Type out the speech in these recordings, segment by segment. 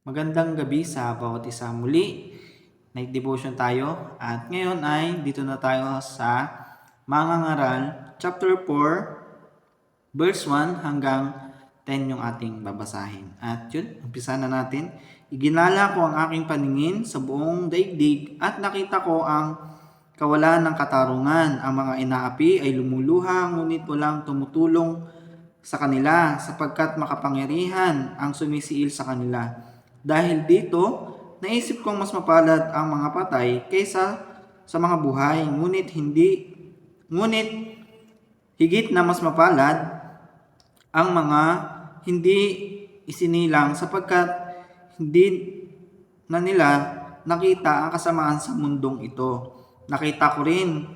Magandang gabi sa bawat isa. Muli, night devotion tayo. At ngayon ay dito na tayo sa Mangangaral, chapter 4, verse 1 hanggang 10 yung ating babasahin. At yun, umpisa na natin. Iginala ko ang aking paningin sa buong daigdig at nakita ko ang kawalan ng katarungan. Ang mga inaapi ay lumuluha, ngunit walang tumutulong sa kanila sapagkat makapangyarihan ang sumisiil sa kanila. Dahil dito, naisip kong mas mapalad ang mga patay kaysa sa mga buhay, ngunit higit na mas mapalad ang mga hindi isinilang sapagkat hindi na nila nakita ang kasamaan sa mundong ito. Nakita ko rin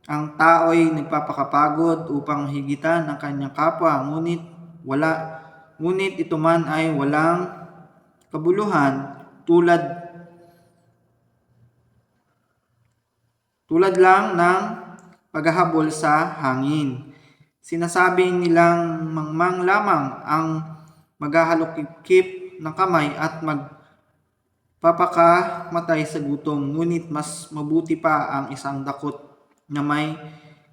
ang tao'y nagpapakapagod upang higitan ang kanyang kapwa, ngunit ito man ay walang kabuluhan tulad lang ng paghahabol sa hangin. Sinasabi nilang mangmang lamang ang maghahalokip ng kamay at magpapakamatay sa gutom, ngunit mas mabuti pa ang isang dakot na may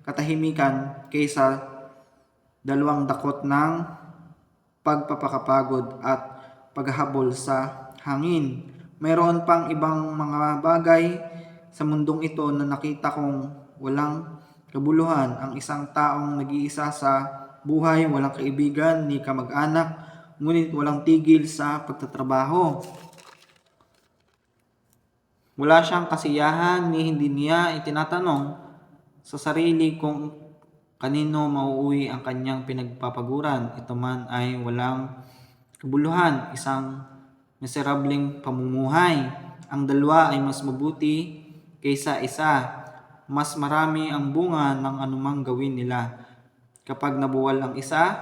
katahimikan kaysa dalawang dakot ng pagpapakapagod at paghahabol sa hangin. Mayroon pang ibang mga bagay sa mundong ito na nakita kong walang kabuluhan. Ang isang taong nag-iisa sa buhay, walang kaibigan ni kamag-anak, ngunit walang tigil sa pagtatrabaho. Wala siyang kasiyahan ni hindi niya itinatanong sa sarili kung kanino mauuwi ang kanyang pinagpapaguran. Ito man ay walang kabuluhan, isang miserableng pamumuhay. Ang dalawa ay mas mabuti kaysa isa. Mas marami ang bunga ng anumang gawin nila. Kapag nabuwal ang isa,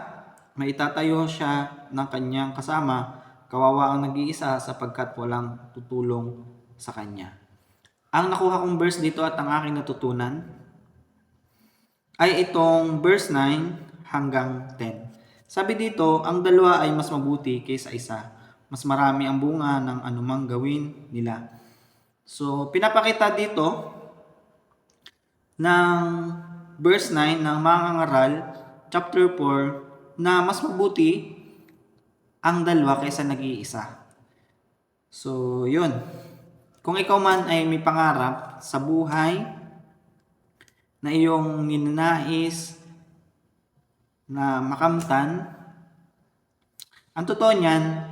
maitatayo siya ng kanyang kasama. Kawawa ang nag-iisa sapagkat walang tutulong sa kanya. Ang nakuha kong verse dito at ang aking natutunan ay itong verse 9 hanggang 10. Sabi dito, ang dalawa ay mas mabuti kaysa isa. Mas marami ang bunga ng anumang gawin nila. So, pinapakita dito ng verse 9 ng Mangangaral, chapter 4, na mas mabuti ang dalawa kaysa nag-iisa. So, yun. Kung ikaw man ay may pangarap sa buhay na iyong ninanais na makamtan, ang totoo niyan,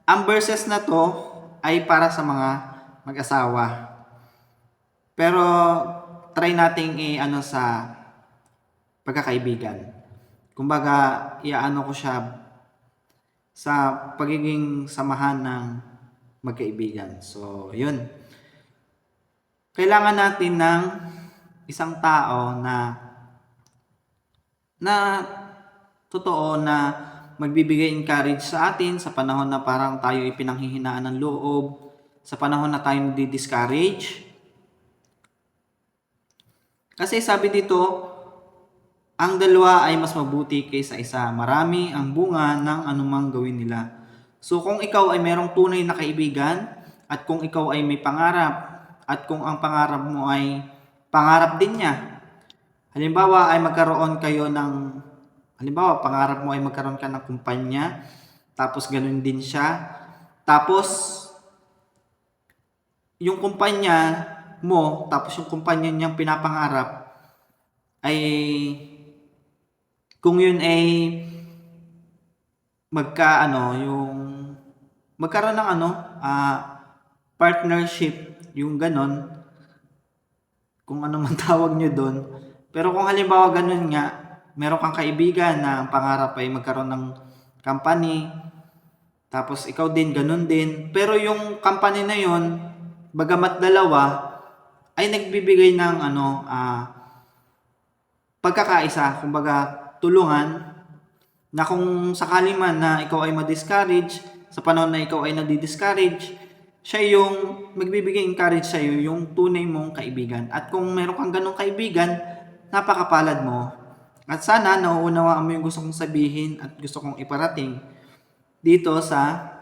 ang verses na to ay para sa mga mag-asawa. Pero try nating sa pagkakaibigan. Kumbaga, iaano ko siya sa pagiging samahan ng magkaibigan. So, yun. Kailangan natin ng isang tao na totoo na magbibigay encourage sa atin sa panahon na parang tayo ay pinanghihinaan ng loob, sa panahon na tayo di-discourage. Kasi sabi dito, ang dalawa ay mas mabuti kaysa isa. Marami ang bunga ng anumang gawin nila. So kung ikaw ay merong tunay na kaibigan, at kung ikaw ay may pangarap, at kung ang pangarap mo ay pangarap din niya, halimbawa ay magkaroon kayo ng, pangarap mo ay magkaroon ka ng kumpanya, tapos ganun din siya, tapos yung kumpanya mo, tapos yung kumpanya niyang pinapangarap, ay kung yun ay magkaroon ng partnership, yung ganon, kung ano man tawag nyo doon. Pero kung halimbawa ganun nga, meron kang kaibigan na ang pangarap ay magkaroon ng company, tapos ikaw din, ganun din. Pero yung company na yon, bagamat dalawa, ay nagbibigay ng pagkakaisa, kumbaga tulungan, na kung sakali man na ikaw ay ma-discourage, sa panahon na ikaw ay nadi-discourage, siya yung magbibigay encourage sa iyo, yung tunay mong kaibigan. At kung meron kang ganong kaibigan, napakapalad mo. At sana nauunawaan mo yung gusto kong sabihin at gusto kong iparating dito sa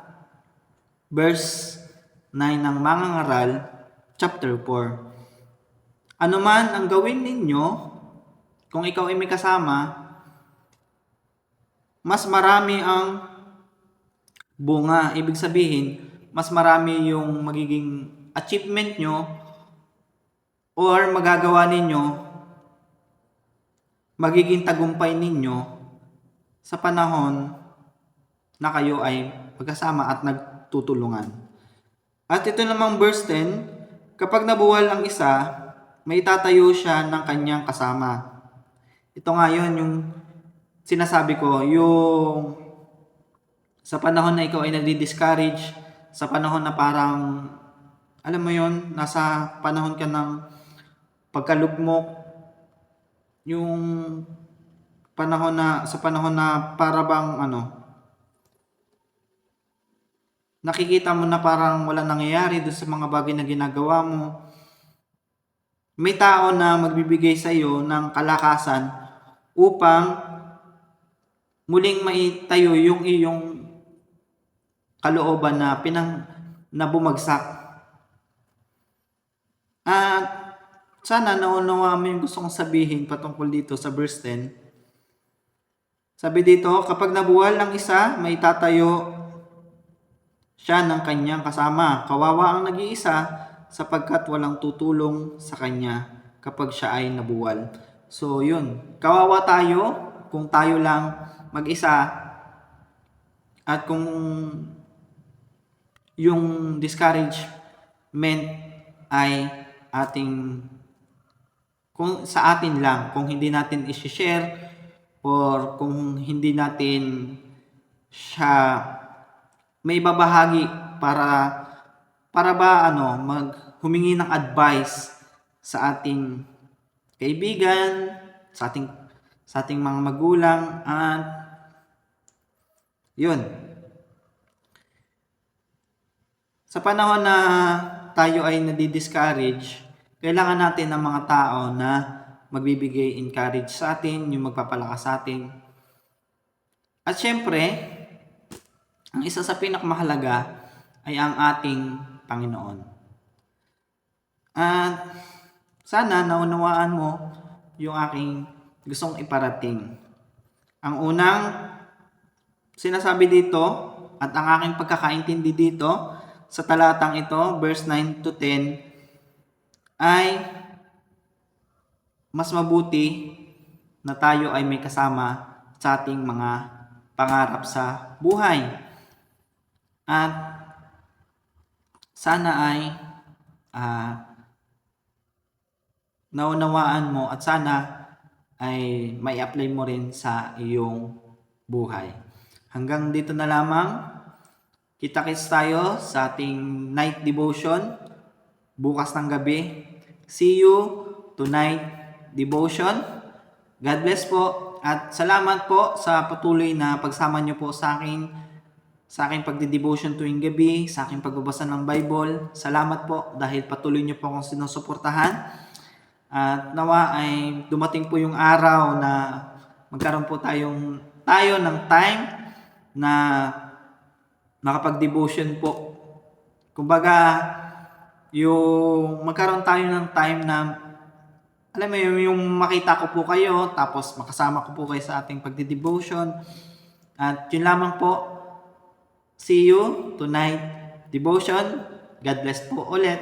verse 9 ng Mangangaral, chapter 4. Ano man ang gawin ninyo, kung ikaw ay may kasama, mas marami ang bunga. Ibig sabihin, mas marami yung magiging achievement nyo or magagawa ninyo, magiging tagumpay ninyo sa panahon na kayo ay magkasama at nagtutulungan. At ito namang verse 10, kapag nabuwal ang isa, may tatayo siya ng kanyang kasama. Ito nga yun, yung sinasabi ko, yung sa panahon na ikaw ay nagdi-discourage, sa panahon na parang, alam mo yun, nasa panahon ka ng pagkalugmok, yung sa panahon na para bang nakikita mo na parang wala nangyayari doon sa mga bagay na ginagawa mo. May tao na magbibigay sa iyo ng kalakasan upang muling maitayo yung iyong kalooban na bumagsak. At sana naunawa mo yung gusto kong sabihin patungkol dito sa verse 10. Sabi dito, kapag nabuwal ang isa, may tatayo siya ng kanyang kasama. Kawawa ang nag-iisa sapagkat walang tutulong sa kanya kapag siya ay nabuwal. So yun, kawawa tayo kung tayo lang mag-isa at kung yung discouragement ay kung sa atin lang, kung hindi natin i-share or kung hindi natin siya may babahagi para ba humingi ng advice sa ating kaibigan, sa ating mga magulang, at yun. Sa panahon na tayo ay nadi-discourage, kailangan natin ng mga tao na magbibigay encourage sa atin, yung magpapalakas sa atin. At syempre, ang isa sa pinakamahalaga ay ang ating Panginoon. At sana naunawaan mo yung aking gustong iparating. Ang unang sinasabi dito at ang aking pagkakaintindi dito sa talatang ito, verse 9 to 10, ay mas mabuti na tayo ay may kasama sa ating mga pangarap sa buhay. At sana ay naunawaan mo at sana ay may apply mo rin sa iyong buhay. Hanggang dito na lamang. Kita-kits tayo sa ating night devotion bukas ng gabi. See you tonight devotion. God bless po at salamat po sa patuloy na pagsama niyo po sa aking pagdi-devotion tuwing gabi, sa aking pagbabasa ng Bible. Salamat po dahil patuloy niyo po akong sinusuportahan. At nawa ay dumating po yung araw na magkaroon po tayo ng time na makapag-devotion po. Kumbaga, yung magkaroon tayo ng time na alam mo yung makita ko po kayo, tapos makasama ko po kayo sa ating pagdi-devotion. At yun lamang po. See you tonight devotion. God bless po ulit.